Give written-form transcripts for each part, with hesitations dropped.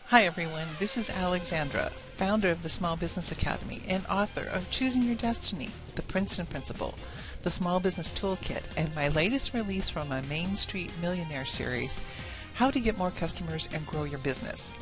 Hi everyone, this is Alexandra, founder of the Small Business Academy and author of Choosing Your Destiny, The Princeton Principle, the Small Business Toolkit, and my latest release from my Main Street Millionaire series, How to Get More Customers and Grow Your Business.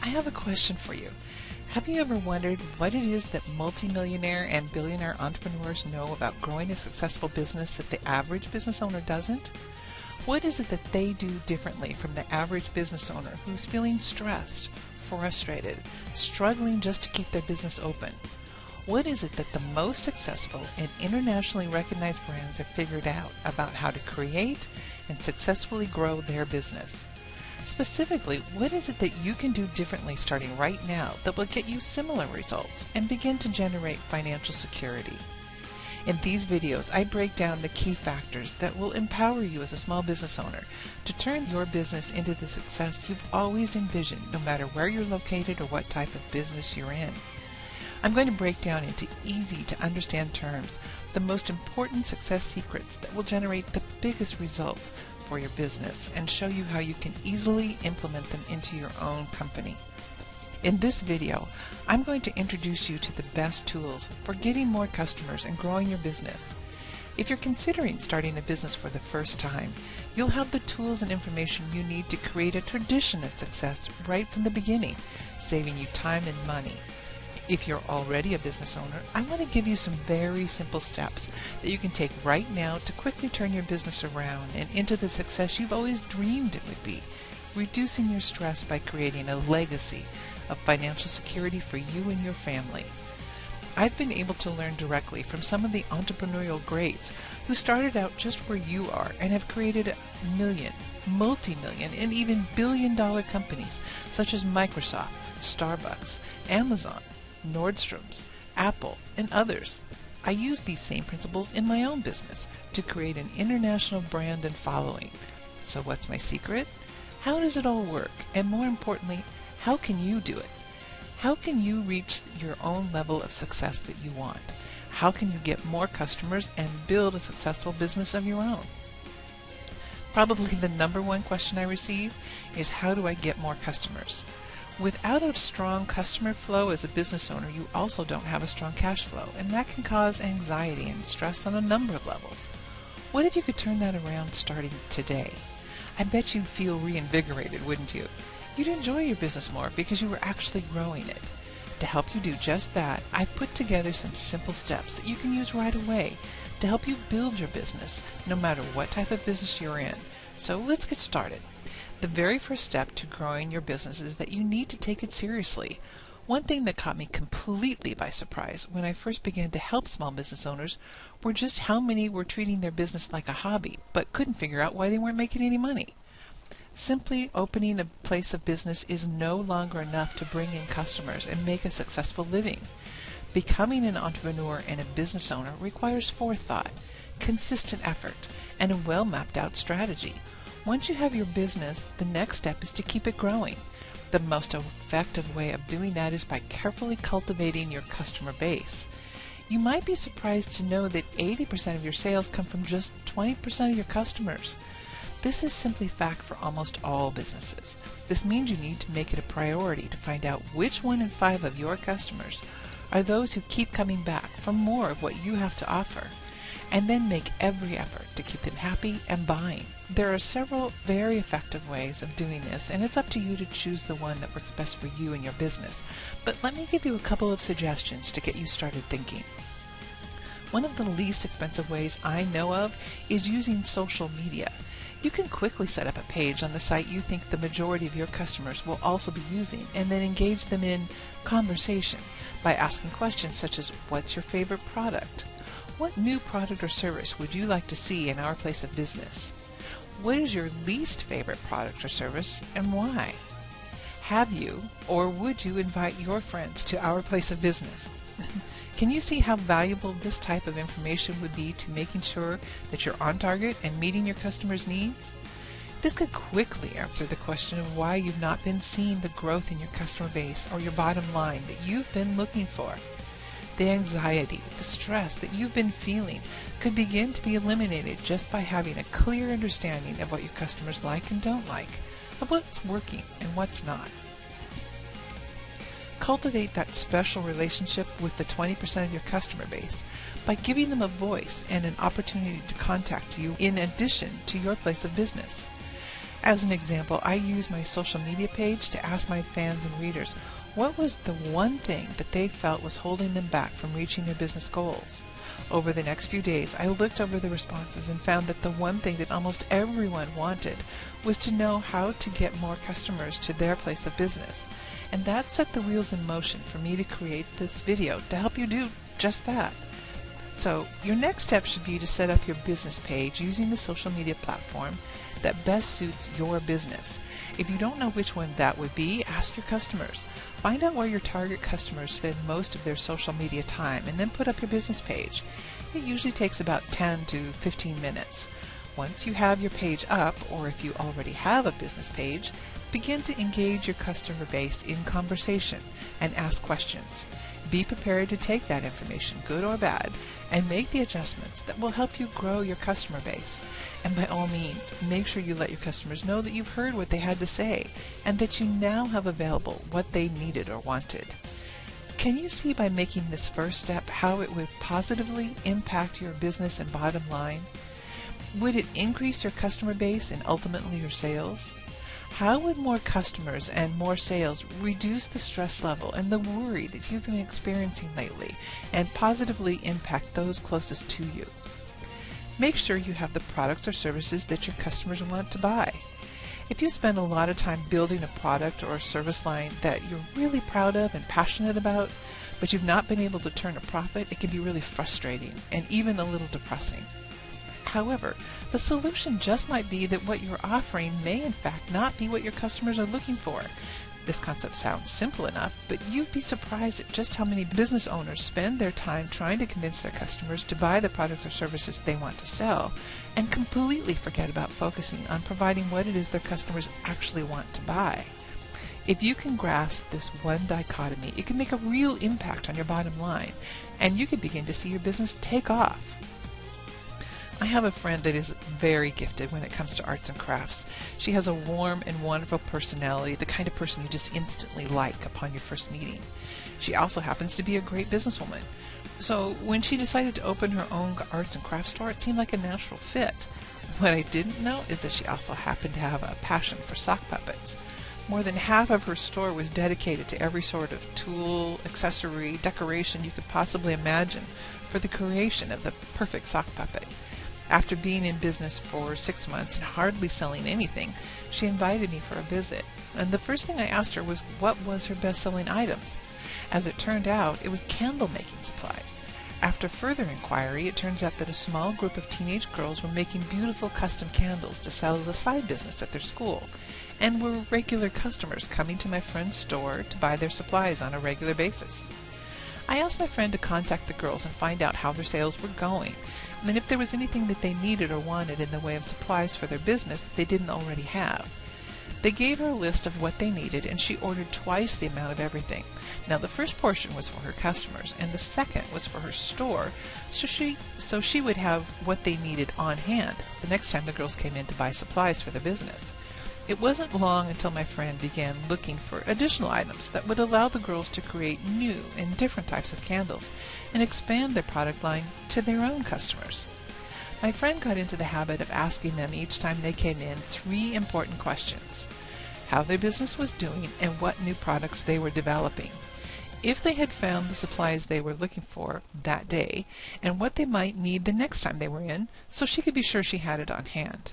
I have a question for you. Have you ever wondered what it is that multimillionaire and billionaire entrepreneurs know about growing a successful business that the average business owner doesn't? What is it that they do differently from the average business owner who's feeling stressed, frustrated, struggling just to keep their business open? What is it that the most successful and internationally recognized brands have figured out about how to create and successfully grow their business? Specifically, what is it that you can do differently starting right now that will get you similar results and begin to generate financial security? In these videos, I break down the key factors that will empower you as a small business owner to turn your business into the success you've always envisioned, no matter where you're located or what type of business you're in. I'm going to break down into easy to understand terms the most important success secrets that will generate the biggest results for your business and show you how you can easily implement them into your own company. In this video, I'm going to introduce you to the best tools for getting more customers and growing your business. If you're considering starting a business for the first time, you'll have the tools and information you need to create a tradition of success right from the beginning, saving you time and money. If you're already a business owner, I want to give you some very simple steps that you can take right now to quickly turn your business around and into the success you've always dreamed it would be, reducing your stress by creating a legacy of financial security for you and your family. I've been able to learn directly from some of the entrepreneurial greats who started out just where you are and have created million, multi-million, and even billion-dollar companies such as Microsoft, Starbucks, Amazon, Nordstrom's, Apple, and others. I use these same principles in my own business to create an international brand and following. So what's my secret? How does it all work? And more importantly, how can you do it? How can you reach your own level of success that you want? How can you get more customers and build a successful business of your own? Probably the number one question I receive is, how do I get more customers? Without a strong customer flow as a business owner, you also don't have a strong cash flow, and that can cause anxiety and stress on a number of levels. What if you could turn that around starting today? I bet you'd feel reinvigorated, wouldn't you? You'd enjoy your business more because you were actually growing it. To help you do just that, I put together some simple steps that you can use right away to help you build your business, no matter what type of business you're in. So let's get started. The very first step to growing your business is that you need to take it seriously. One thing that caught me completely by surprise when I first began to help small business owners were just how many were treating their business like a hobby, but couldn't figure out why they weren't making any money. Simply opening a place of business is no longer enough to bring in customers and make a successful living. Becoming an entrepreneur and a business owner requires forethought, consistent effort, and a well-mapped out strategy. Once you have your business, the next step is to keep it growing. The most effective way of doing that is by carefully cultivating your customer base. You might be surprised to know that 80% of your sales come from just 20% of your customers. This is simply fact for almost all businesses. This means you need to make it a priority to find out which 1 in 5 of your customers are those who keep coming back for more of what you have to offer, and then make every effort to keep them happy and buying. There are several very effective ways of doing this, and it's up to you to choose the one that works best for you and your business. But let me give you a couple of suggestions to get you started thinking. One of the least expensive ways I know of is using social media. You can quickly set up a page on the site you think the majority of your customers will also be using, and then engage them in conversation by asking questions such as, what's your favorite product? What new product or service would you like to see in our place of business? What is your least favorite product or service, and why? Have you or would you invite your friends to our place of business? Can you see how valuable this type of information would be to making sure that you're on target and meeting your customers' needs? This could quickly answer the question of why you've not been seeing the growth in your customer base or your bottom line that you've been looking for. The anxiety, the stress that you've been feeling could begin to be eliminated just by having a clear understanding of what your customers like and don't like, of what's working and what's not. Cultivate that special relationship with the 20% of your customer base by giving them a voice and an opportunity to contact you in addition to your place of business. As an example, I use my social media page to ask my fans and readers what was the one thing that they felt was holding them back from reaching their business goals. Over the next few days, I looked over the responses and found that the one thing that almost everyone wanted was to know how to get more customers to their place of business. And that set the wheels in motion for me to create this video to help you do just that. So your next step should be to set up your business page using the social media platform that best suits your business. If you don't know which one that would be, ask your customers. Find out where your target customers spend most of their social media time and then put up your business page. It usually takes about 10 to 15 minutes. Once you have your page up, or if you already have a business page, begin to engage your customer base in conversation and ask questions. Be prepared to take that information, good or bad, and make the adjustments that will help you grow your customer base. And by all means, make sure you let your customers know that you've heard what they had to say and that you now have available what they needed or wanted. Can you see by making this first step how it would positively impact your business and bottom line? Would it increase your customer base and ultimately your sales? How would more customers and more sales reduce the stress level and the worry that you've been experiencing lately and positively impact those closest to you? Make sure you have the products or services that your customers want to buy. If you spend a lot of time building a product or a service line that you're really proud of and passionate about, but you've not been able to turn a profit, it can be really frustrating and even a little depressing. However, the solution just might be that what you're offering may in fact not be what your customers are looking for. This concept sounds simple enough, but you'd be surprised at just how many business owners spend their time trying to convince their customers to buy the products or services they want to sell, and completely forget about focusing on providing what it is their customers actually want to buy. If you can grasp this one dichotomy, it can make a real impact on your bottom line, and you can begin to see your business take off. I have a friend that is very gifted when it comes to arts and crafts. She has a warm and wonderful personality, the kind of person you just instantly like upon your first meeting. She also happens to be a great businesswoman. So when she decided to open her own arts and crafts store, it seemed like a natural fit. What I didn't know is that she also happened to have a passion for sock puppets. More than half of her store was dedicated to every sort of tool, accessory, decoration you could possibly imagine for the creation of the perfect sock puppet. After being in business for 6 months and hardly selling anything, she invited me for a visit, and the first thing I asked her was what was her best-selling items. As it turned out, it was candle-making supplies. After further inquiry, it turns out that a small group of teenage girls were making beautiful custom candles to sell as a side business at their school, and were regular customers coming to my friend's store to buy their supplies on a regular basis. I asked my friend to contact the girls and find out how their sales were going, and if there was anything that they needed or wanted in the way of supplies for their business that they didn't already have. They gave her a list of what they needed, and she ordered twice the amount of everything. Now, the first portion was for her customers, and the second was for her store, so she would have what they needed on hand the next time the girls came in to buy supplies for the business. It wasn't long until my friend began looking for additional items that would allow the girls to create new and different types of candles and expand their product line to their own customers. My friend got into the habit of asking them each time they came in 3 important questions: how their business was doing and what new products they were developing, if they had found the supplies they were looking for that day, and what they might need the next time they were in, so she could be sure she had it on hand.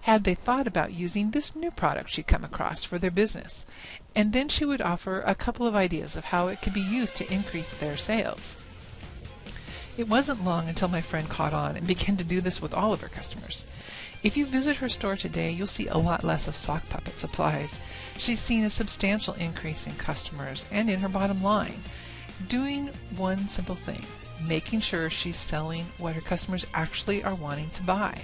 Had they thought about using this new product she'd come across for their business, and then she would offer a couple of ideas of how it could be used to increase their sales. It wasn't long until my friend caught on and began to do this with all of her customers. If you visit her store today, you'll see a lot less of sock puppet supplies. She's seen a substantial increase in customers and in her bottom line, doing one simple thing: making sure she's selling what her customers actually are wanting to buy.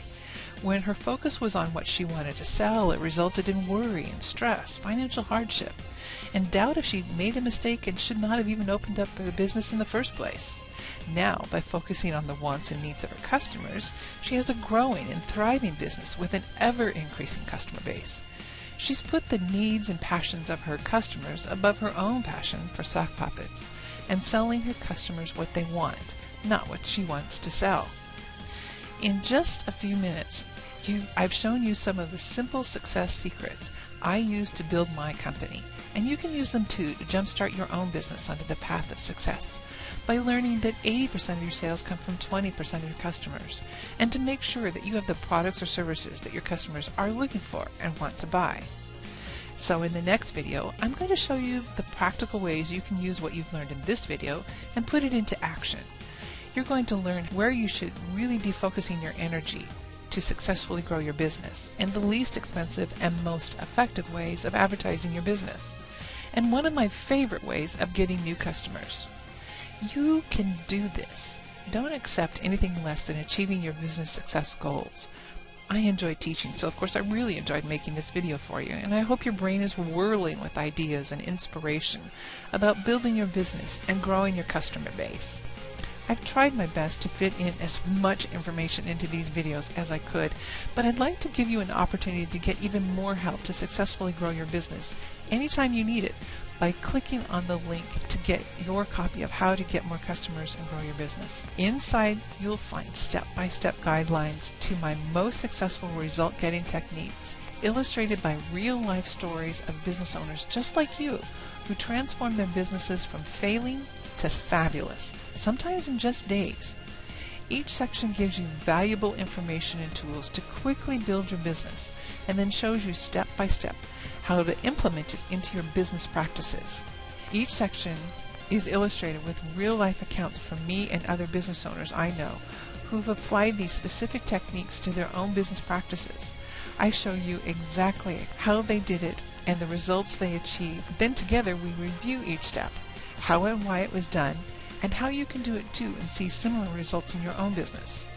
When her focus was on what she wanted to sell, it resulted in worry and stress, financial hardship, and doubt if she'd made a mistake and should not have even opened up a business in the first place. Now, by focusing on the wants and needs of her customers, she has a growing and thriving business with an ever-increasing customer base. She's put the needs and passions of her customers above her own passion for sock puppets and selling her customers what they want, not what she wants to sell. In just a few minutes, I've shown you some of the simple success secrets I use to build my company, and you can use them too to jumpstart your own business onto the path of success by learning that 80% of your sales come from 20% of your customers, and to make sure that you have the products or services that your customers are looking for and want to buy. So in the next video, I'm going to show you the practical ways you can use what you've learned in this video and put it into action. You're going to learn where you should really be focusing your energy to successfully grow your business, and the least expensive and most effective ways of advertising your business, and one of my favorite ways of getting new customers. You can do this. Don't accept anything less than achieving your business success goals. I enjoyed teaching, so of course I really enjoyed making this video for you, and I hope your brain is whirling with ideas and inspiration about building your business and growing your customer base. I've tried my best to fit in as much information into these videos as I could, but I'd like to give you an opportunity to get even more help to successfully grow your business anytime you need it by clicking on the link to get your copy of How to Get More Customers and Grow Your Business. Inside, you'll find step-by-step guidelines to my most successful result-getting techniques, illustrated by real-life stories of business owners just like you who transform their businesses from failing to fabulous, sometimes in just days. Each section gives you valuable information and tools to quickly build your business, and then shows you step by step how to implement it into your business practices. Each section is illustrated with real-life accounts from me and other business owners I know who've applied these specific techniques to their own business practices. I show you exactly how they did it and the results they achieved. Then together we review each step, how and why it was done, and how you can do it too and see similar results in your own business.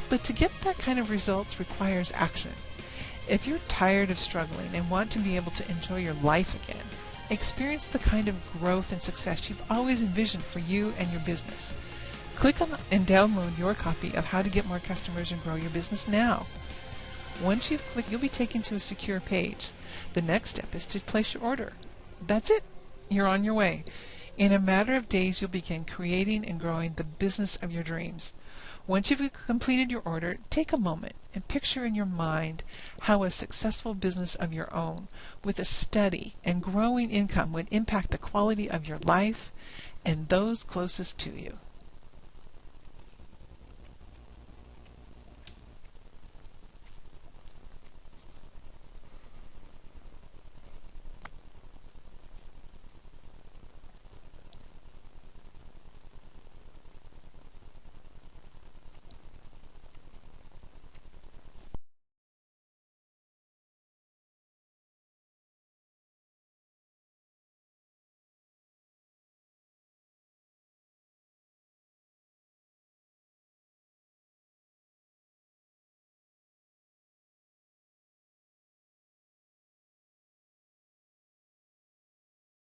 But to get that kind of results requires action. If you're tired of struggling and want to be able to enjoy your life again, experience the kind of growth and success you've always envisioned for you and your business, click on and download your copy of How to Get More Customers and Grow Your Business now. Once you've clicked, you'll be taken to a secure page. The next step is to place your order. That's it. You're on your way. In a matter of days, you'll begin creating and growing the business of your dreams. Once you've completed your order, take a moment and picture in your mind how a successful business of your own with a steady and growing income would impact the quality of your life and those closest to you.